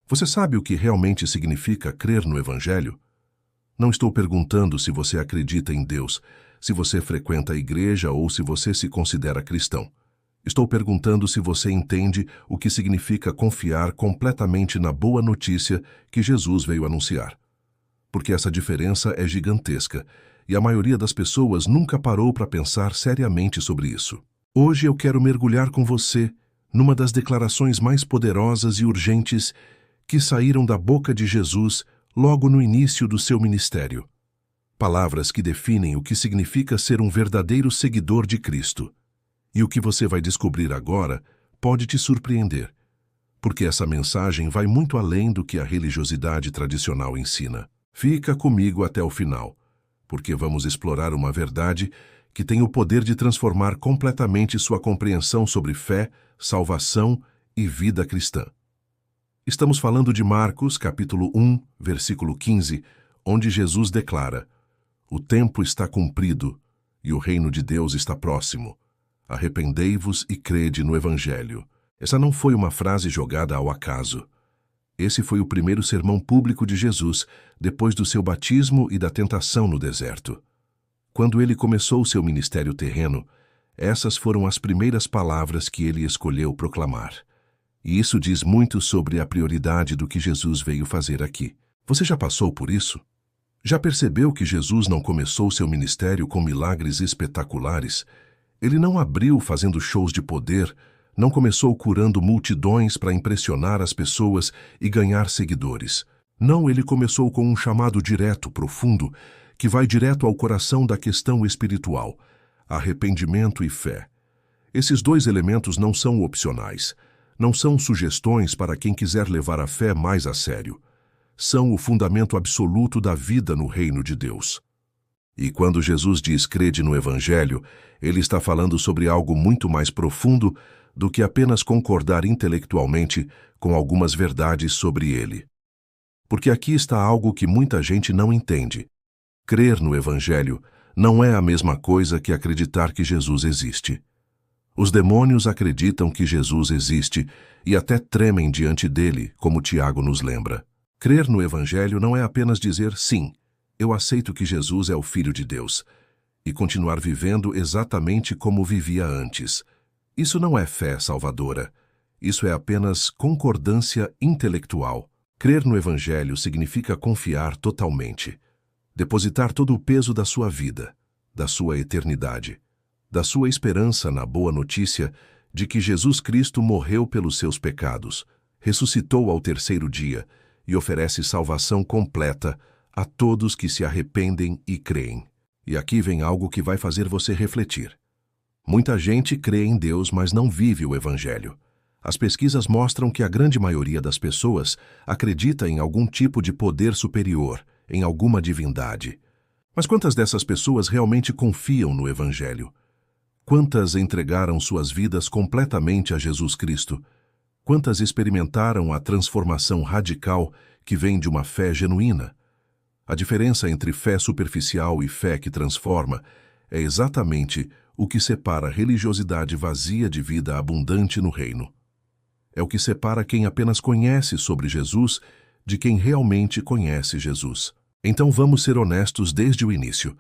Você sabe o que realmente significa crer no Evangelho? Não estou perguntando se você acredita em Deus, se você frequenta a igreja ou se você se considera cristão. Estou perguntando se você entende o que significa confiar completamente na boa notícia que Jesus veio anunciar. Porque essa diferença é gigantesca e a maioria das pessoas nunca parou para pensar seriamente sobre isso. Hoje eu quero mergulhar com você numa das declarações mais poderosas e urgentes que saíram da boca de Jesus logo no início do seu ministério. Palavras que definem o que significa ser um verdadeiro seguidor de Cristo. E o que você vai descobrir agora pode te surpreender, porque essa mensagem vai muito além do que a religiosidade tradicional ensina. Fica comigo até o final, porque vamos explorar uma verdade que tem o poder de transformar completamente sua compreensão sobre fé, salvação e vida cristã. Estamos falando de Marcos, capítulo 1, versículo 15, onde Jesus declara: "O tempo está cumprido e o reino de Deus está próximo. Arrependei-vos e crede no Evangelho." Essa não foi uma frase jogada ao acaso. Esse foi o primeiro sermão público de Jesus, depois do seu batismo e da tentação no deserto. Quando ele começou seu ministério terreno, essas foram as primeiras palavras que ele escolheu proclamar. E isso diz muito sobre a prioridade do que Jesus veio fazer aqui. Você já passou por isso? Já percebeu que Jesus não começou seu ministério com milagres espetaculares? Ele não abriu fazendo shows de poder, não começou curando multidões para impressionar as pessoas e ganhar seguidores. Não, ele começou com um chamado direto, profundo, que vai direto ao coração da questão espiritual: arrependimento e fé. Esses dois elementos não são opcionais, não são sugestões para quem quiser levar a fé mais a sério. São o fundamento absoluto da vida no reino de Deus. E quando Jesus diz crede no Evangelho, ele está falando sobre algo muito mais profundo do que apenas concordar intelectualmente com algumas verdades sobre ele. Porque aqui está algo que muita gente não entende. Crer no Evangelho não é a mesma coisa que acreditar que Jesus existe. Os demônios acreditam que Jesus existe e até tremem diante dele, como Tiago nos lembra. Crer no Evangelho não é apenas dizer sim, eu aceito que Jesus é o Filho de Deus, e continuar vivendo exatamente como vivia antes. Isso não é fé salvadora. Isso é apenas concordância intelectual. Crer no Evangelho significa confiar totalmente. Depositar todo o peso da sua vida, da sua eternidade, da sua esperança na boa notícia de que Jesus Cristo morreu pelos seus pecados, ressuscitou ao terceiro dia e oferece salvação completa a todos que se arrependem e creem. E aqui vem algo que vai fazer você refletir. Muita gente crê em Deus, mas não vive o Evangelho. As pesquisas mostram que a grande maioria das pessoas acredita em algum tipo de poder superior, em alguma divindade. Mas quantas dessas pessoas realmente confiam no Evangelho? Quantas entregaram suas vidas completamente a Jesus Cristo? Quantas experimentaram a transformação radical que vem de uma fé genuína? A diferença entre fé superficial e fé que transforma é exatamente o que separa a religiosidade vazia de vida abundante no reino. É o que separa quem apenas conhece sobre Jesus de quem realmente conhece Jesus. Então vamos ser honestos desde o início.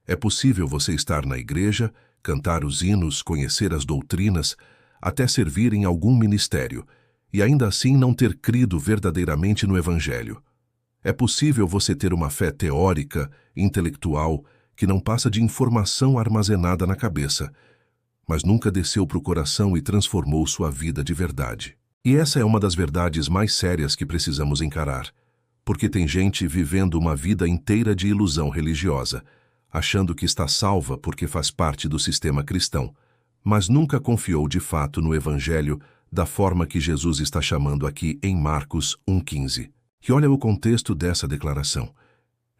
É possível você estar na igreja, cantar os hinos, conhecer as doutrinas, até servir em algum ministério, e ainda assim não ter crido verdadeiramente no Evangelho. É possível você ter uma fé teórica, intelectual, que não passa de informação armazenada na cabeça, mas nunca desceu para o coração e transformou sua vida de verdade. E essa é uma das verdades mais sérias que precisamos encarar, porque tem gente vivendo uma vida inteira de ilusão religiosa, achando que está salva porque faz parte do sistema cristão, mas nunca confiou de fato no Evangelho da forma que Jesus está chamando aqui em Marcos 1,15. E olha o contexto dessa declaração.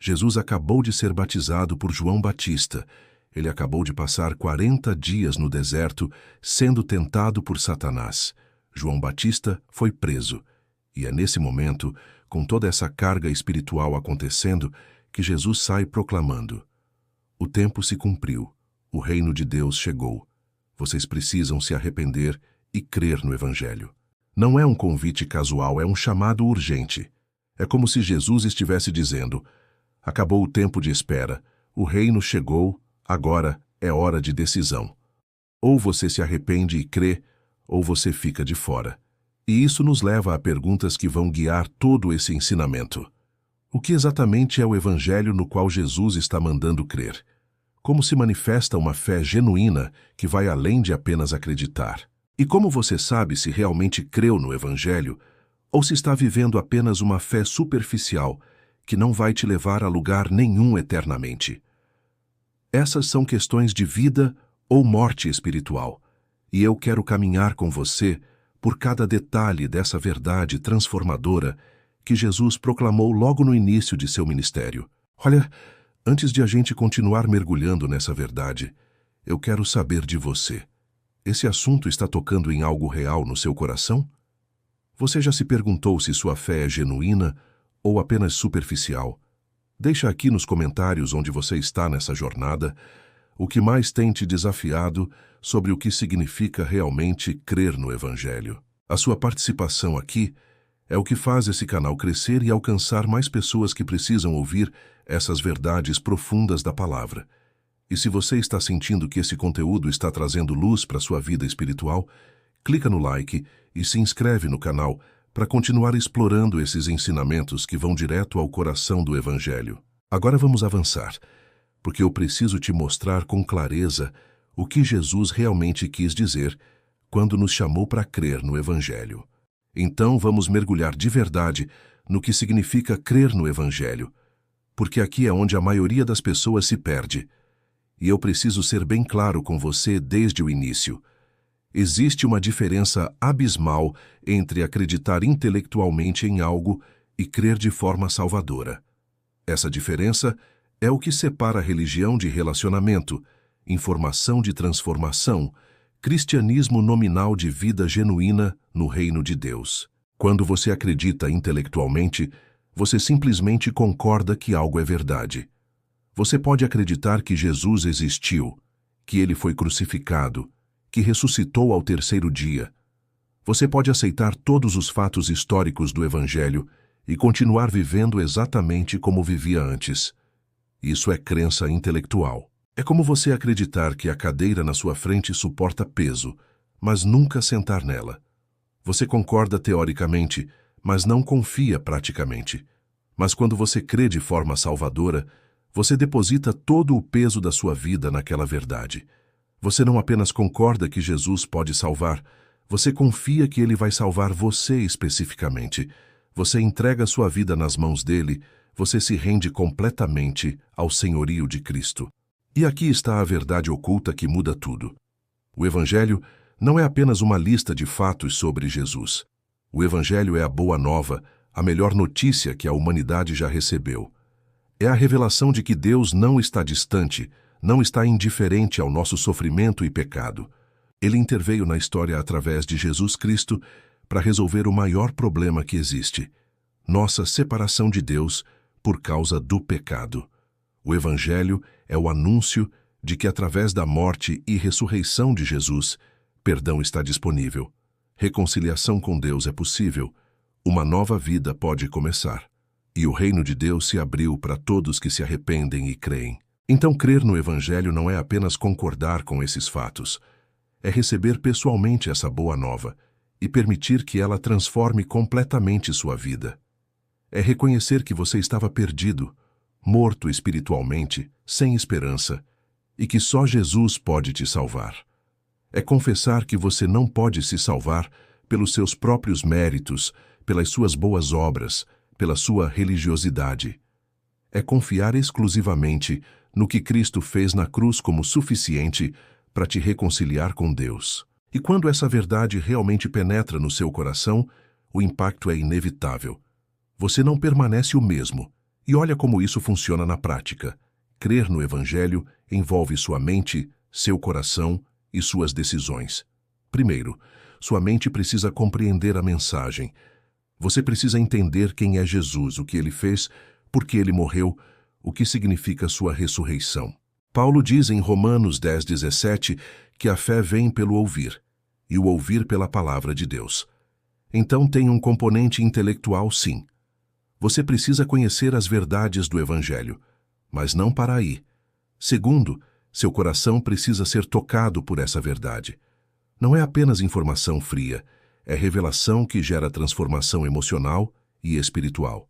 Jesus acabou de ser batizado por João Batista. Ele acabou de passar 40 dias no deserto, sendo tentado por Satanás. João Batista foi preso. E é nesse momento, com toda essa carga espiritual acontecendo, que Jesus sai proclamando: "O tempo se cumpriu, o reino de Deus chegou. Vocês precisam se arrepender e crer no Evangelho." Não é um convite casual, é um chamado urgente. É como se Jesus estivesse dizendo: acabou o tempo de espera, o reino chegou, agora é hora de decisão. Ou você se arrepende e crê, ou você fica de fora. E isso nos leva a perguntas que vão guiar todo esse ensinamento. O que exatamente é o evangelho no qual Jesus está mandando crer? Como se manifesta uma fé genuína que vai além de apenas acreditar? E como você sabe se realmente creu no evangelho ou se está vivendo apenas uma fé superficial que não vai te levar a lugar nenhum eternamente? Essas são questões de vida ou morte espiritual, e eu quero caminhar com você por cada detalhe dessa verdade transformadora que Jesus proclamou logo no início de seu ministério. Olha, antes de a gente continuar mergulhando nessa verdade, eu quero saber de você. Esse assunto está tocando em algo real no seu coração? Você já se perguntou se sua fé é genuína ou apenas superficial? Deixa aqui nos comentários onde você está nessa jornada o que mais tem te desafiado sobre o que significa realmente crer no Evangelho. A sua participação aqui é o que faz esse canal crescer e alcançar mais pessoas que precisam ouvir essas verdades profundas da palavra. E se você está sentindo que esse conteúdo está trazendo luz para a sua vida espiritual, clica no like e se inscreve no canal para continuar explorando esses ensinamentos que vão direto ao coração do Evangelho. Agora vamos avançar, porque eu preciso te mostrar com clareza o que Jesus realmente quis dizer quando nos chamou para crer no Evangelho. Então vamos mergulhar de verdade no que significa crer no Evangelho, porque aqui é onde a maioria das pessoas se perde. E eu preciso ser bem claro com você desde o início. Existe uma diferença abismal entre acreditar intelectualmente em algo e crer de forma salvadora. Essa diferença é o que separa a religião de relacionamento, informação de transformação, cristianismo nominal de vida genuína no reino de Deus. Quando você acredita intelectualmente, você simplesmente concorda que algo é verdade. Você pode acreditar que Jesus existiu, que ele foi crucificado, que ressuscitou ao terceiro dia. Você pode aceitar todos os fatos históricos do Evangelho e continuar vivendo exatamente como vivia antes. Isso é crença intelectual. É como você acreditar que a cadeira na sua frente suporta peso, mas nunca sentar nela. Você concorda teoricamente, mas não confia praticamente. Mas quando você crê de forma salvadora, você deposita todo o peso da sua vida naquela verdade. Você não apenas concorda que Jesus pode salvar, você confia que ele vai salvar você especificamente. Você entrega sua vida nas mãos dele, você se rende completamente ao senhorio de Cristo. E aqui está a verdade oculta que muda tudo. O Evangelho não é apenas uma lista de fatos sobre Jesus. O Evangelho é a boa nova, a melhor notícia que a humanidade já recebeu. É a revelação de que Deus não está distante, não está indiferente ao nosso sofrimento e pecado. Ele interveio na história através de Jesus Cristo para resolver o maior problema que existe: nossa separação de Deus por causa do pecado. O Evangelho é o anúncio de que através da morte e ressurreição de Jesus, perdão está disponível, reconciliação com Deus é possível, uma nova vida pode começar. E o reino de Deus se abriu para todos que se arrependem e creem. Então, crer no Evangelho não é apenas concordar com esses fatos. É receber pessoalmente essa boa nova e permitir que ela transforme completamente sua vida. É reconhecer que você estava perdido, morto espiritualmente, sem esperança, e que só Jesus pode te salvar. É confessar que você não pode se salvar pelos seus próprios méritos, pelas suas boas obras, pela sua religiosidade. É confiar exclusivamente no que Cristo fez na cruz como suficiente para te reconciliar com Deus. E quando essa verdade realmente penetra no seu coração, o impacto é inevitável. Você não permanece o mesmo. E olha como isso funciona na prática. Crer no Evangelho envolve sua mente, seu coração e suas decisões. Primeiro, sua mente precisa compreender a mensagem. Você precisa entender quem é Jesus, o que ele fez, por que ele morreu, o que significa sua ressurreição. Paulo diz em Romanos 10:17 que a fé vem pelo ouvir, e o ouvir pela palavra de Deus. Então tem um componente intelectual, sim. Você precisa conhecer as verdades do Evangelho, mas não para aí. Segundo, seu coração precisa ser tocado por essa verdade. Não é apenas informação fria, é revelação que gera transformação emocional e espiritual.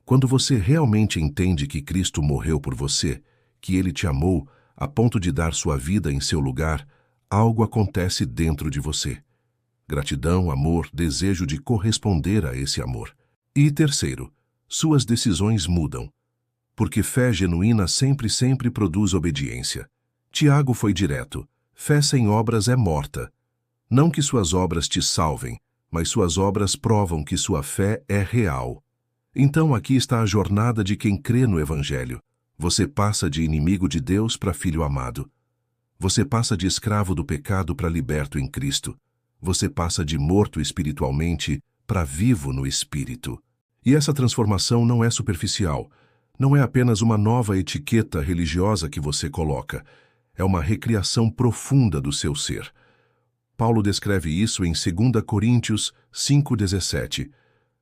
Quando você realmente entende que Cristo morreu por você, que Ele te amou a ponto de dar sua vida em seu lugar, algo acontece dentro de você. Gratidão, amor, desejo de corresponder a esse amor. E terceiro, suas decisões mudam. Porque fé genuína sempre produz obediência. Tiago foi direto. Fé sem obras é morta. Não que suas obras te salvem, mas suas obras provam que sua fé é real. Então aqui está a jornada de quem crê no Evangelho. Você passa de inimigo de Deus para filho amado. Você passa de escravo do pecado para liberto em Cristo. Você passa de morto espiritualmente para vivo no Espírito. E essa transformação não é superficial. Não é apenas uma nova etiqueta religiosa que você coloca. É uma recriação profunda do seu ser. Paulo descreve isso em 2 Coríntios 5,17.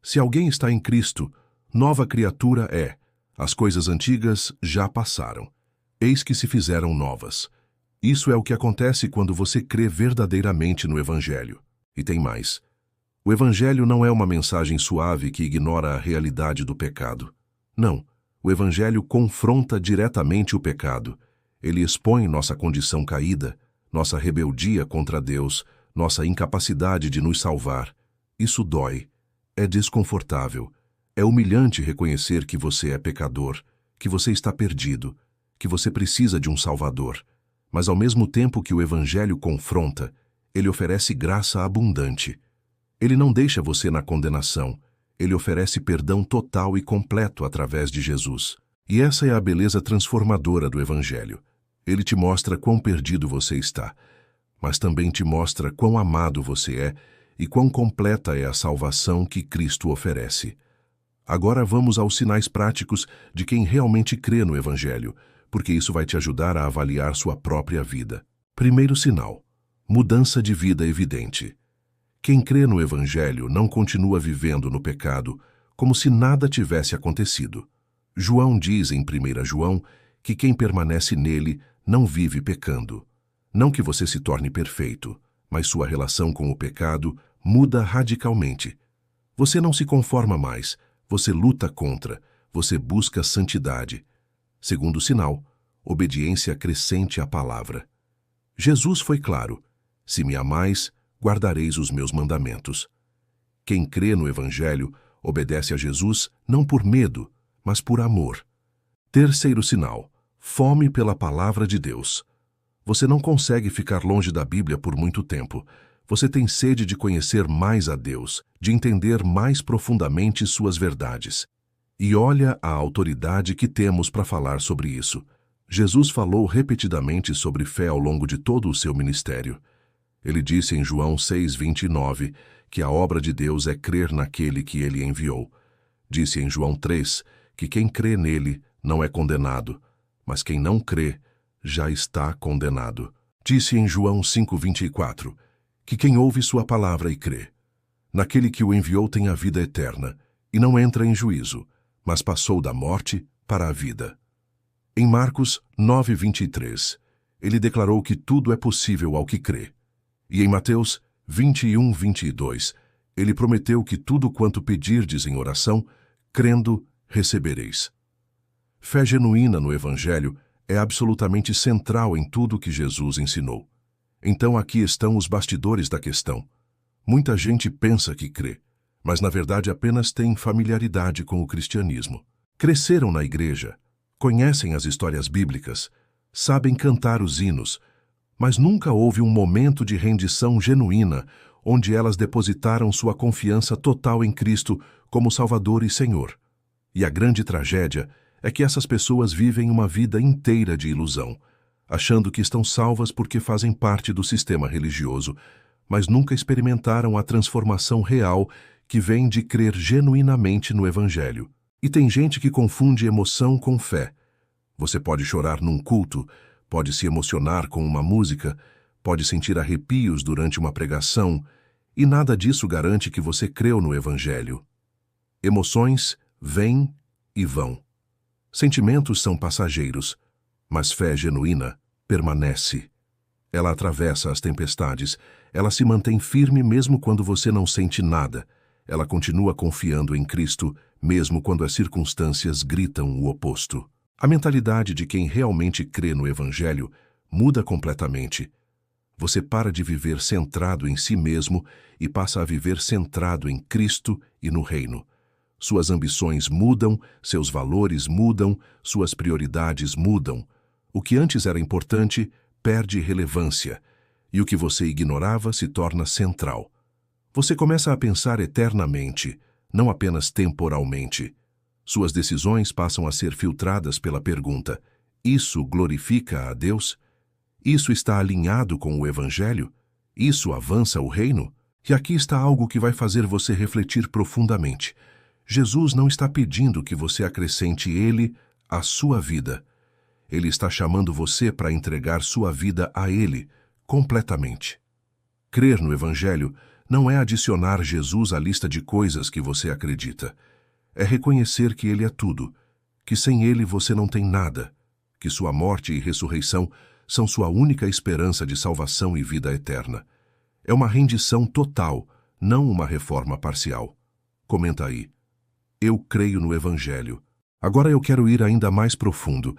Se alguém está em Cristo, nova criatura é. As coisas antigas já passaram. Eis que se fizeram novas. Isso é o que acontece quando você crê verdadeiramente no Evangelho. E tem mais. O Evangelho não é uma mensagem suave que ignora a realidade do pecado. Não. O Evangelho confronta diretamente o pecado. Ele expõe nossa condição caída, nossa rebeldia contra Deus, nossa incapacidade de nos salvar. Isso dói. É desconfortável. É humilhante reconhecer que você é pecador, que você está perdido, que você precisa de um Salvador. Mas ao mesmo tempo que o Evangelho confronta, ele oferece graça abundante. Ele não deixa você na condenação. Ele oferece perdão total e completo através de Jesus. E essa é a beleza transformadora do Evangelho. Ele te mostra quão perdido você está, mas também te mostra quão amado você é e quão completa é a salvação que Cristo oferece. Agora vamos aos sinais práticos de quem realmente crê no Evangelho, porque isso vai te ajudar a avaliar sua própria vida. Primeiro sinal: mudança de vida evidente. Quem crê no Evangelho não continua vivendo no pecado, como se nada tivesse acontecido. João diz em 1 João que quem permanece nele não vive pecando. Não que você se torne perfeito, mas sua relação com o pecado muda radicalmente. Você não se conforma mais, você luta contra, você busca santidade. Segundo sinal, obediência crescente à palavra. Jesus foi claro: se me amais, guardareis os meus mandamentos. Quem crê no Evangelho obedece a Jesus não por medo, mas por amor. Terceiro sinal: fome pela palavra de Deus. Você não consegue ficar longe da Bíblia por muito tempo. Você tem sede de conhecer mais a Deus, de entender mais profundamente suas verdades. E olha a autoridade que temos para falar sobre isso. Jesus falou repetidamente sobre fé ao longo de todo o seu ministério. Ele disse em João 6:29 que a obra de Deus é crer naquele que ele enviou. Disse em João 3 que quem crê nele não é condenado, mas quem não crê já está condenado. Disse em João 5:24 que quem ouve sua palavra e crê naquele que o enviou tem a vida eterna e não entra em juízo, mas passou da morte para a vida. Em Marcos 9:23, ele declarou que tudo é possível ao que crê. E em Mateus 21:22, ele prometeu que tudo quanto pedirdes em oração, crendo, recebereis. Fé genuína no Evangelho é absolutamente central em tudo que Jesus ensinou. Então aqui estão os bastidores da questão. Muita gente pensa que crê, mas na verdade apenas tem familiaridade com o cristianismo. Cresceram na igreja, conhecem as histórias bíblicas, sabem cantar os hinos, mas nunca houve um momento de rendição genuína onde elas depositaram sua confiança total em Cristo como Salvador e Senhor. E a grande tragédia é que essas pessoas vivem uma vida inteira de ilusão, achando que estão salvas porque fazem parte do sistema religioso, mas nunca experimentaram a transformação real que vem de crer genuinamente no Evangelho. E tem gente que confunde emoção com fé. Você pode chorar num culto, pode se emocionar com uma música, pode sentir arrepios durante uma pregação, E nada disso garante que você creu no Evangelho. Emoções vêm e vão. Sentimentos são passageiros, mas fé genuína permanece. Ela atravessa as tempestades, ela se mantém firme mesmo quando você não sente nada. Ela continua confiando em Cristo, mesmo quando as circunstâncias gritam o oposto. A mentalidade de quem realmente crê no Evangelho muda completamente. Você para de viver centrado em si mesmo e passa a viver centrado em Cristo e no Reino. Suas ambições mudam, seus valores mudam, suas prioridades mudam. O que antes era importante perde relevância, e o que você ignorava se torna central. Você começa a pensar eternamente, não apenas temporalmente. Suas decisões passam a ser filtradas pela pergunta: isso glorifica a Deus? Isso está alinhado com o Evangelho? Isso avança o reino? E aqui está algo que vai fazer você refletir profundamente. Jesus não está pedindo que você acrescente Ele à sua vida. Ele está chamando você para entregar sua vida a Ele, completamente. Crer no Evangelho não é adicionar Jesus à lista de coisas que você acredita. É reconhecer que Ele é tudo, que sem Ele você não tem nada, que sua morte e ressurreição são sua única esperança de salvação e vida eterna. É uma rendição total, não uma reforma parcial. Comenta aí. Eu creio no Evangelho. Agora eu quero ir ainda mais profundo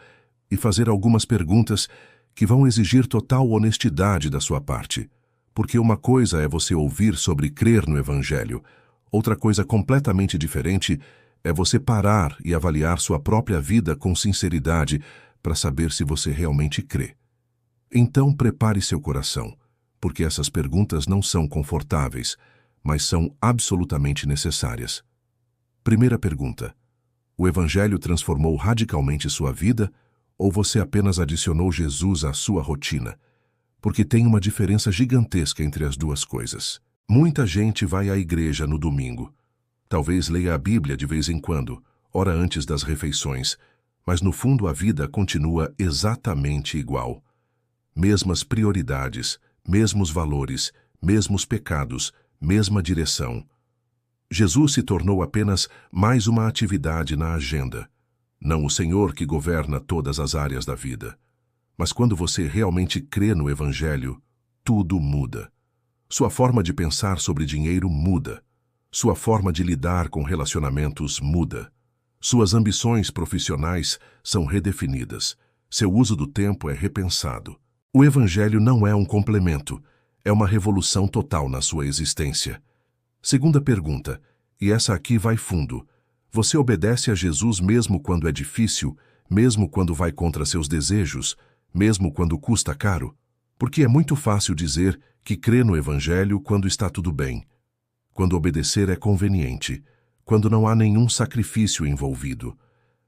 e fazer algumas perguntas que vão exigir total honestidade da sua parte. Porque uma coisa é você ouvir sobre crer no Evangelho, outra coisa completamente diferente é você parar e avaliar sua própria vida com sinceridade para saber se você realmente crê. Então prepare seu coração, porque essas perguntas não são confortáveis, mas são absolutamente necessárias. Primeira pergunta: o Evangelho transformou radicalmente sua vida ou você apenas adicionou Jesus à sua rotina? Porque tem uma diferença gigantesca entre as duas coisas. Muita gente vai à igreja no domingo. Talvez leia a Bíblia de vez em quando, ora antes das refeições, mas no fundo a vida continua exatamente igual. Mesmas prioridades, mesmos valores, mesmos pecados, mesma direção. Jesus se tornou apenas mais uma atividade na agenda, não o Senhor que governa todas as áreas da vida. Mas quando você realmente crê no Evangelho, tudo muda. Sua forma de pensar sobre dinheiro muda. Sua forma de lidar com relacionamentos muda. Suas ambições profissionais são redefinidas. Seu uso do tempo é repensado. O Evangelho não é um complemento, é uma revolução total na sua existência. Segunda pergunta, e essa aqui vai fundo. Você obedece a Jesus mesmo quando é difícil, mesmo quando vai contra seus desejos, mesmo quando custa caro? Porque é muito fácil dizer que crê no Evangelho quando está tudo bem, quando obedecer é conveniente, quando não há nenhum sacrifício envolvido.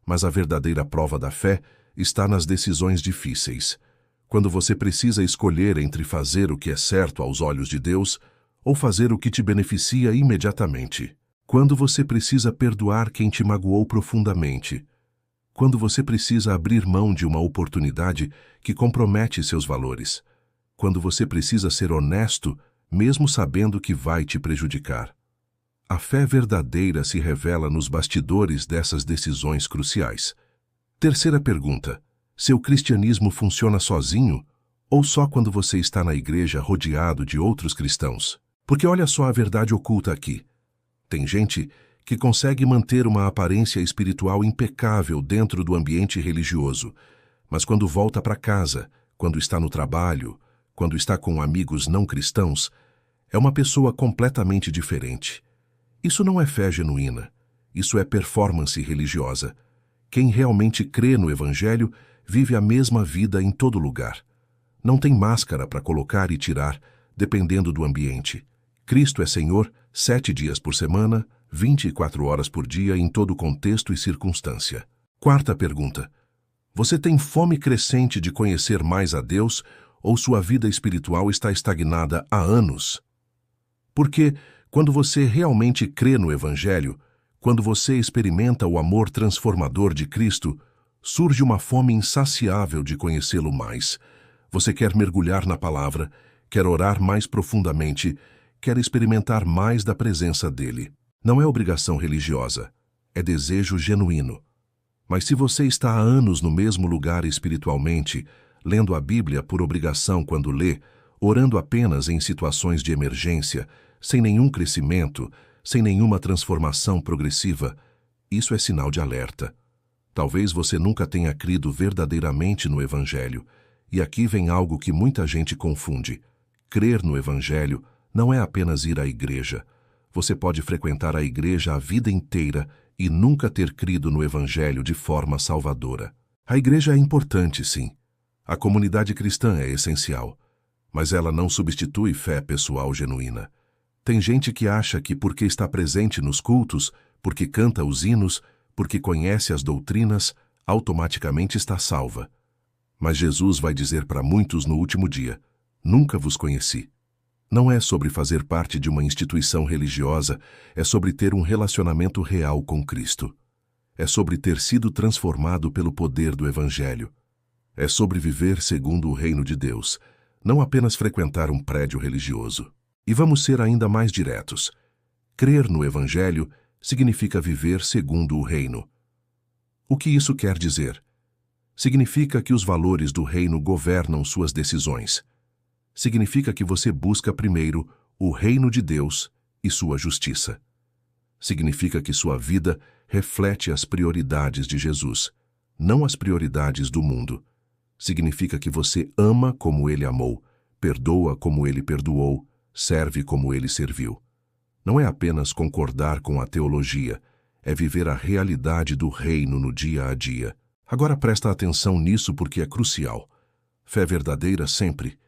Mas a verdadeira prova da fé está nas decisões difíceis, quando você precisa escolher entre fazer o que é certo aos olhos de Deus ou fazer o que te beneficia imediatamente. Quando você precisa perdoar quem te magoou profundamente. Quando você precisa abrir mão de uma oportunidade que compromete seus valores. Quando você precisa ser honesto, mesmo sabendo que vai te prejudicar. A fé verdadeira se revela nos bastidores dessas decisões cruciais. Terceira pergunta: seu cristianismo funciona sozinho ou só quando você está na igreja rodeado de outros cristãos? Porque olha só a verdade oculta aqui. Tem gente que consegue manter uma aparência espiritual impecável dentro do ambiente religioso, mas quando volta para casa, quando está no trabalho, quando está com amigos não cristãos, é uma pessoa completamente diferente. Isso não é fé genuína, isso é performance religiosa. Quem realmente crê no Evangelho vive a mesma vida em todo lugar. Não tem máscara para colocar e tirar, dependendo do ambiente. Cristo é Senhor 7 dias por semana, 24 horas por dia em todo contexto e circunstância. Quarta pergunta: você tem fome crescente de conhecer mais a Deus ou sua vida espiritual está estagnada há anos? Porque, quando você realmente crê no Evangelho, quando você experimenta o amor transformador de Cristo, surge uma fome insaciável de conhecê-lo mais. Você quer mergulhar na palavra, quer orar mais profundamente, quer experimentar mais da presença dele. Não é obrigação religiosa, é desejo genuíno. Mas se você está há anos no mesmo lugar espiritualmente, lendo a Bíblia por obrigação quando lê, orando apenas em situações de emergência, sem nenhum crescimento, sem nenhuma transformação progressiva, isso é sinal de alerta. Talvez você nunca tenha crido verdadeiramente no Evangelho, e aqui vem algo que muita gente confunde. Crer no Evangelho não é apenas ir à igreja. Você pode frequentar a igreja a vida inteira e nunca ter crido no Evangelho de forma salvadora. A igreja é importante, sim. A comunidade cristã é essencial, mas ela não substitui fé pessoal genuína. Tem gente que acha que porque está presente nos cultos, porque canta os hinos, porque conhece as doutrinas, automaticamente está salva. Mas Jesus vai dizer para muitos no último dia: nunca vos conheci. Não é sobre fazer parte de uma instituição religiosa, é sobre ter um relacionamento real com Cristo. É sobre ter sido transformado pelo poder do Evangelho. É sobre viver segundo o reino de Deus, não apenas frequentar um prédio religioso. E vamos ser ainda mais diretos. Crer no Evangelho significa viver segundo o reino. O que isso quer dizer? Significa que os valores do reino governam suas decisões. Significa que você busca primeiro o reino de Deus e sua justiça. Significa que sua vida reflete as prioridades de Jesus, não as prioridades do mundo. Significa que você ama como ele amou, perdoa como ele perdoou, serve como ele serviu. Não é apenas concordar com a teologia, é viver a realidade do reino no dia a dia. Agora presta atenção nisso porque é crucial. Fé verdadeira sempre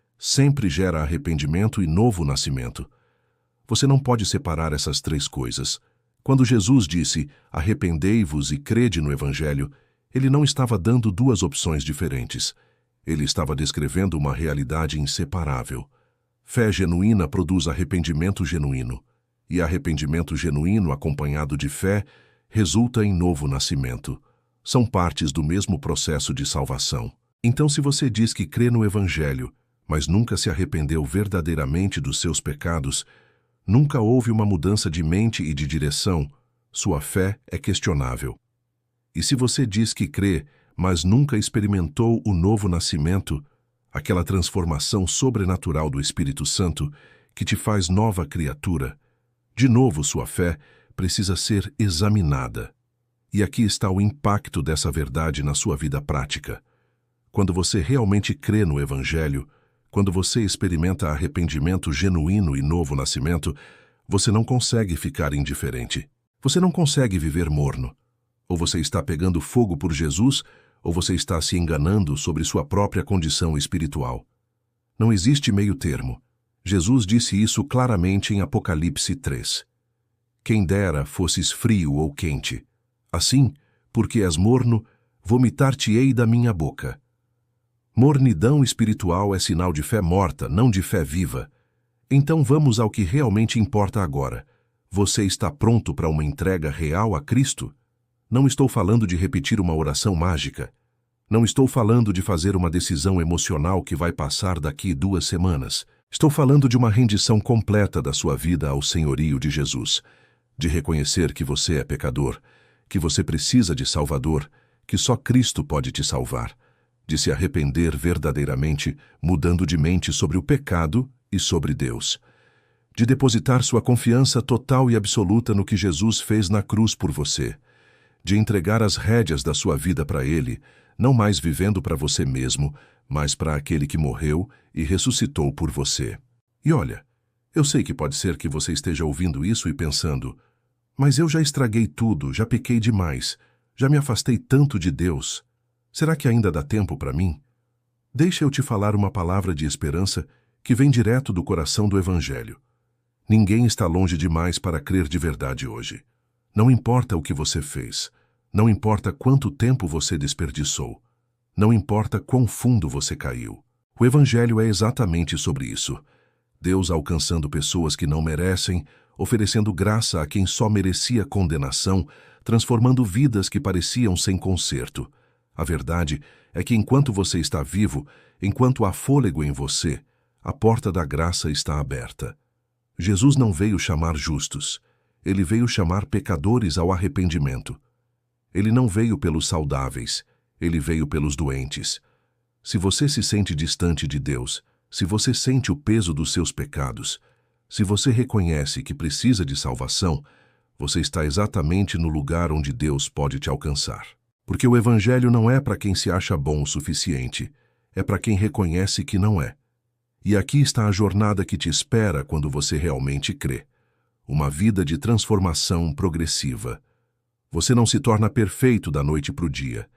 gera arrependimento e novo nascimento. Você não pode separar essas três coisas. Quando Jesus disse, arrependei-vos e crede no Evangelho, ele não estava dando duas opções diferentes. Ele estava descrevendo uma realidade inseparável. Fé genuína produz arrependimento genuíno, e arrependimento genuíno acompanhado de fé resulta em novo nascimento. São partes do mesmo processo de salvação. Então, se você diz que crê no Evangelho, mas nunca se arrependeu verdadeiramente dos seus pecados, nunca houve uma mudança de mente e de direção, sua fé é questionável. E se você diz que crê, mas nunca experimentou o novo nascimento, aquela transformação sobrenatural do Espírito Santo que te faz nova criatura, de novo sua fé precisa ser examinada. E aqui está o impacto dessa verdade na sua vida prática. Quando você realmente crê no Evangelho, quando você experimenta arrependimento genuíno e novo nascimento, você não consegue ficar indiferente. Você não consegue viver morno. Ou você está pegando fogo por Jesus, ou você está se enganando sobre sua própria condição espiritual. Não existe meio termo. Jesus disse isso claramente em Apocalipse 3. Quem dera fosses frio ou quente. Assim, porque és morno, vomitar-te-ei da minha boca. Mornidão espiritual é sinal de fé morta, não de fé viva. Então vamos ao que realmente importa agora. Você está pronto para uma entrega real a Cristo? Não estou falando de repetir uma oração mágica. Não estou falando de fazer uma decisão emocional que vai passar daqui 2 semanas. Estou falando de uma rendição completa da sua vida ao senhorio de Jesus, de reconhecer que você é pecador, que você precisa de Salvador, que só Cristo pode te salvar, de se arrepender verdadeiramente, mudando de mente sobre o pecado e sobre Deus, de depositar sua confiança total e absoluta no que Jesus fez na cruz por você, de entregar as rédeas da sua vida para Ele, não mais vivendo para você mesmo, mas para aquele que morreu e ressuscitou por você. E olha, eu sei que pode ser que você esteja ouvindo isso e pensando, mas eu já estraguei tudo, já pequei demais, já me afastei tanto de Deus. Será que ainda dá tempo para mim? Deixa eu te falar uma palavra de esperança que vem direto do coração do Evangelho. Ninguém está longe demais para crer de verdade hoje. Não importa o que você fez, não importa quanto tempo você desperdiçou, não importa quão fundo você caiu. O Evangelho é exatamente sobre isso. Deus alcançando pessoas que não merecem, oferecendo graça a quem só merecia condenação, transformando vidas que pareciam sem conserto. A verdade é que enquanto você está vivo, enquanto há fôlego em você, a porta da graça está aberta. Jesus não veio chamar justos, ele veio chamar pecadores ao arrependimento. Ele não veio pelos saudáveis, ele veio pelos doentes. Se você se sente distante de Deus, se você sente o peso dos seus pecados, se você reconhece que precisa de salvação, você está exatamente no lugar onde Deus pode te alcançar. Porque o Evangelho não é para quem se acha bom o suficiente, é para quem reconhece que não é. E aqui está a jornada que te espera quando você realmente crê. Uma vida de transformação progressiva. Você não se torna perfeito da noite para o dia.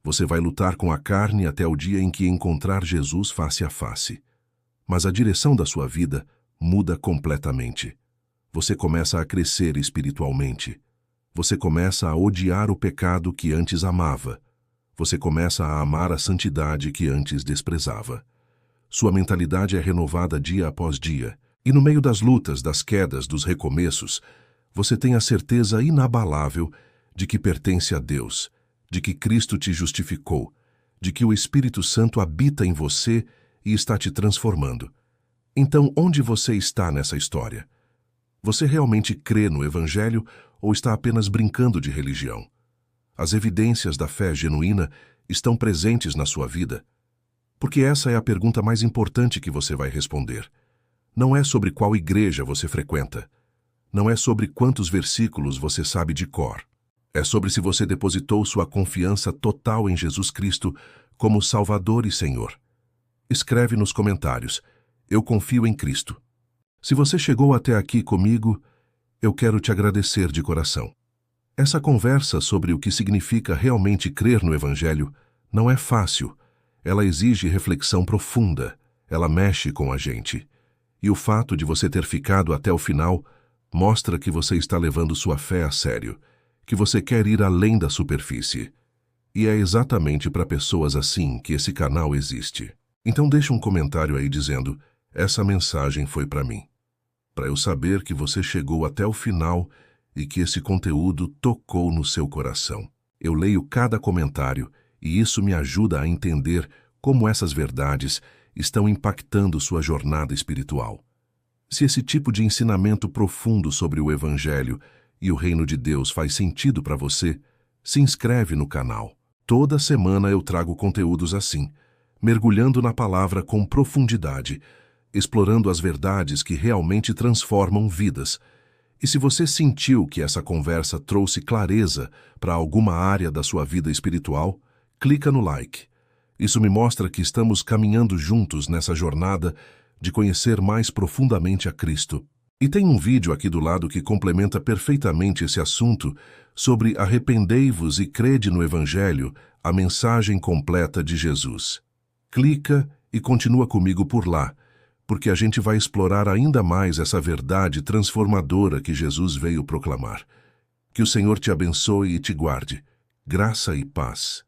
Você vai lutar com a carne até o dia em que encontrar Jesus face a face. Mas a direção da sua vida muda completamente. Você começa a crescer espiritualmente. Você começa a odiar o pecado que antes amava. Você começa a amar a santidade que antes desprezava. Sua mentalidade é renovada dia após dia. E no meio das lutas, das quedas, dos recomeços, você tem a certeza inabalável de que pertence a Deus, de que Cristo te justificou, de que o Espírito Santo habita em você e está te transformando. Então, onde você está nessa história? Você realmente crê no Evangelho ou está apenas brincando de religião? As evidências da fé genuína estão presentes na sua vida? Porque essa é a pergunta mais importante que você vai responder. Não é sobre qual igreja você frequenta. Não é sobre quantos versículos você sabe de cor. É sobre se você depositou sua confiança total em Jesus Cristo como Salvador e Senhor. Escreve nos comentários: eu confio em Cristo. Se você chegou até aqui comigo, eu quero te agradecer de coração. Essa conversa sobre o que significa realmente crer no Evangelho não é fácil. Ela exige reflexão profunda. Ela mexe com a gente. E o fato de você ter ficado até o final mostra que você está levando sua fé a sério, que você quer ir além da superfície. E é exatamente para pessoas assim que esse canal existe. Então deixa um comentário aí dizendo: essa mensagem foi para mim. Para eu saber que você chegou até o final e que esse conteúdo tocou no seu coração. Eu leio cada comentário e isso me ajuda a entender como essas verdades estão impactando sua jornada espiritual. Se esse tipo de ensinamento profundo sobre o Evangelho e o Reino de Deus faz sentido para você, se inscreve no canal. Toda semana eu trago conteúdos assim, mergulhando na palavra com profundidade, explorando as verdades que realmente transformam vidas. E se você sentiu que essa conversa trouxe clareza para alguma área da sua vida espiritual, clica no like. Isso me mostra que estamos caminhando juntos nessa jornada de conhecer mais profundamente a Cristo. E tem um vídeo aqui do lado que complementa perfeitamente esse assunto sobre arrependei-vos e crede no Evangelho, a mensagem completa de Jesus. Clica e continua comigo por lá, porque a gente vai explorar ainda mais essa verdade transformadora que Jesus veio proclamar. Que o Senhor te abençoe e te guarde. Graça e paz.